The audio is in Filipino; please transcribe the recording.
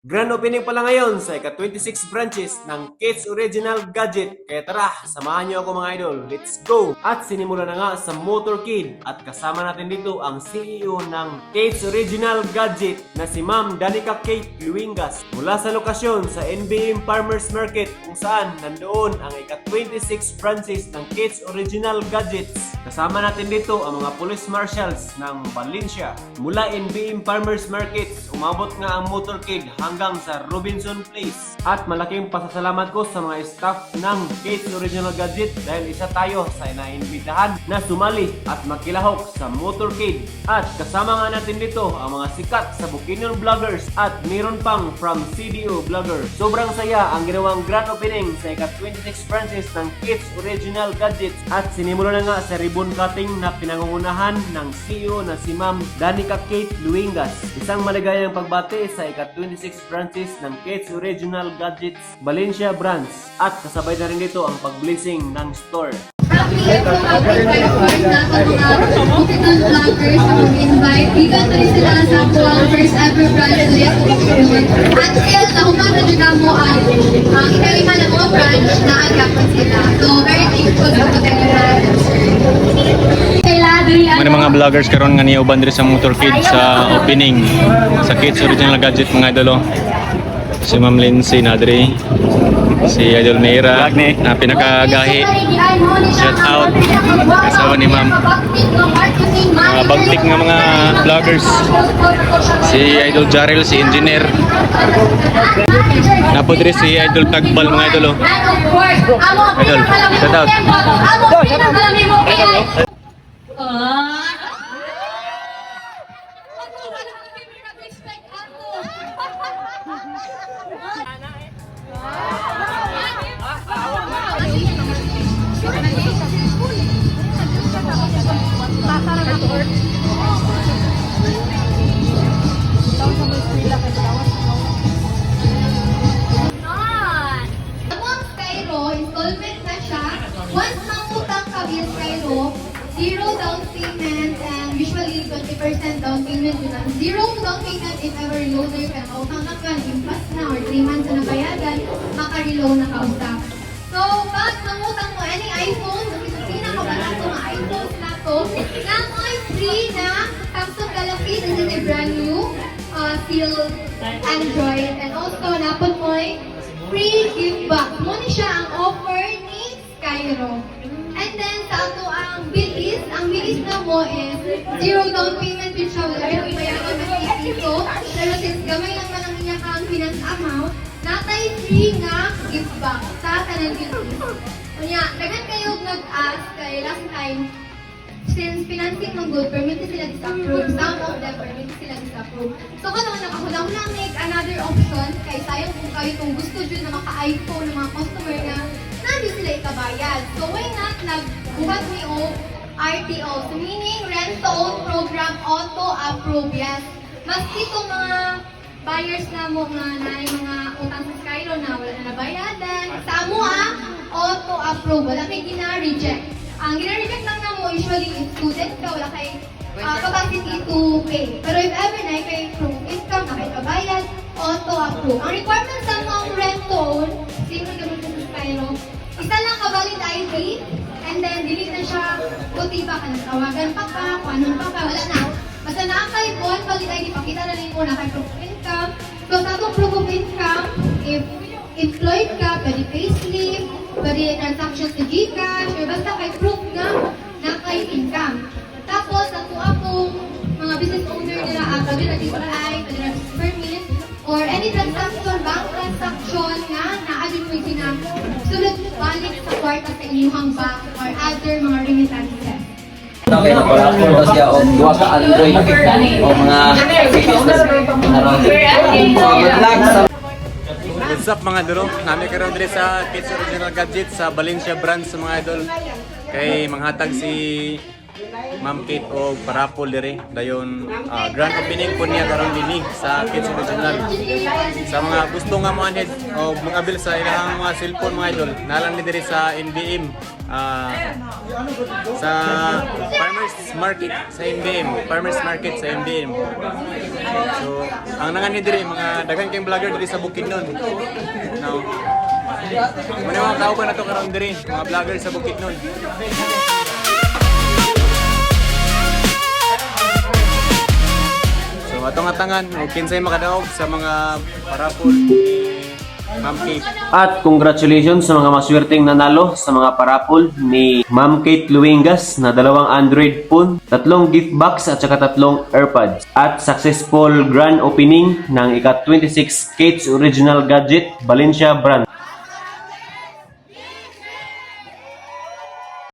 Grand opening pala ngayon sa ika-26 branches ng Kids Original Gadget. Kaya tara, samahan niyo ako mga idol. Let's go! At sinimula na nga sa Motor Kid at kasama natin dito ang CEO ng Kids Original Gadget na si Ma'am Danica Kate Luingas. Mula sa lokasyon sa NBM Farmers Market kung saan nandoon ang ika-26 branches ng Kids Original Gadgets. Kasama natin dito ang mga police marshals ng Valencia. Mula NBM Farmers Market, umabot nga ang Motor Kid hanggang sa Robinson Place. At malaking pasasalamat ko sa mga staff ng Kids Original Gadget dahil isa tayo sa inaimbitahan na sumali at makilahok sa Motor Kid. At kasama nga natin dito ang mga sikat sa Bukidnon Vloggers at meron pang from CDO Vlogger. Sobrang saya ang ginawang grand opening sa ika-26 branches ng Kids Original Gadgets at sinimula na nga sa ribbon cutting na pinangungunahan ng CEO na si Ma'am Danica Kate Luingas. Isang maligayang pagbati sa ika-26 branches ng Kids Original Gadgets Valencia branch at kasabay na rin dito ang pag-blessing ng store. Ito ang invite na sa mga Bukidnon Vloggers na mag-invite. Bigan na rin sila sa ang first ever branch list. At still, nakumata nyo na mo ang ikalima na mga branch na agapon sila. So, very thankful sa pagkakaroon. May mga vloggers karon nga niuban diri sa Motor Kid sa opening sa Kids Original Gadget mga idol. Si Ma'am Lindsay Nadri, si Idol Meira na pinakagahi. Shout out asawa ni Ma'am. Mga bagtik nga mga vloggers. Si Idol Jarrell, si Engineer. Napo diri si Idol Tagbal mga idol. Idol, shout out. Among Skyro, installment na siya. Once mangutang ka via Skyro, 0 down payment and usually 20% down payment yun lang. 0 down payment if ever reloader ka. Mautang ka ka, impas na or 3 months na nabayadan, maka-reload na kausap. So, pag mangutang mo any iPhone, yung pinakabalat ko mga iPhones na to, na ay free na Samsung Galaxy, this is a brand new still Android. And also, napon mo free give back. Muna siya ang offer ni Skyro. And then, sa ato ang bilis na mo is 0 down payment din siya. Wala yung ibayaran na dito. Pero since gamay lang man ang inyakang finance amount, natay free nga give back sa kanang bilis. Kanya, dagan kayo nag-ask kay last time, since financing ng good, permitted sila disapprove. Some of them permitted sila disapprove. So, kung nakahulang make another option, kay sayang kung kayo kung gusto dyan na maka-iPhone ng mga customer na nandun sila ikabayad. So, why not nagbuhat ni o RTO? So, meaning, rent-to-own program, auto-approve. Yes. Mas itong mga buyers na mo na yung mga utang sa Skyro na wala na nabayadan. Sa mo auto-approve. Wala may gina-reject. Ang gina-reject lang na mo, usually if student ka, wala kay capacity to pay. Pero if ever na kay proof income, na kay kabayad, auto-approve. Ang requirements sa mga rent-to-own, same na gano'n sa Skyro, isa lang ka-valid ID, and then delete na siya, puti pa ka, nagtawagan pa ka, kung anong pa ka, wala na. Basta na kay one valid ID, pakita na rin mo na kay proof of income. So sa itong proof of income, if employed ka, pwede payslip, pwede transactions sa Gcash, or basta kay proof na kay income. Tapos, sa akong mga business owner nila, pwede na DTI, pwede na permit, or any transaction, bank transaction nga, na-adjun mo yung sulod balik sa kwarta sa inyong bank or other mga remittances. Okay, napala siya o duwa ka Android o mga What's up mga idol? Nami karon diri sa Kids Original Gadget sa Valencia branch sa mga idol. Kay manghatag si Ma'am Kate o parapol dire. Dayon grand opening po niya karon dinhi sa Kids Original. Sa mga gusto nga mo anhed o mag-abil sa ilang mga cellphone mga idol, nalang ni dire sa NBM. Sa Farmers Market sa NBM, Farmers Market sa NBM. So, ang nangan ni dire mga daghang kayong vlogger dire sa Bukidnon. Now, muna mga kauban na to karon dire, mga vlogger sa Bukidnon. So, atong atangan, kinsay makadaog sa mga parapol ni Ma'am Kate. At congratulations sa mga maswerteng nanalo sa mga parapol ni Ma'am Kate Luengas na 2 Android phone, 3 gift box at saka 3 AirPods. At successful grand opening ng ika-26 Kate's Original Gadget Valencia brand.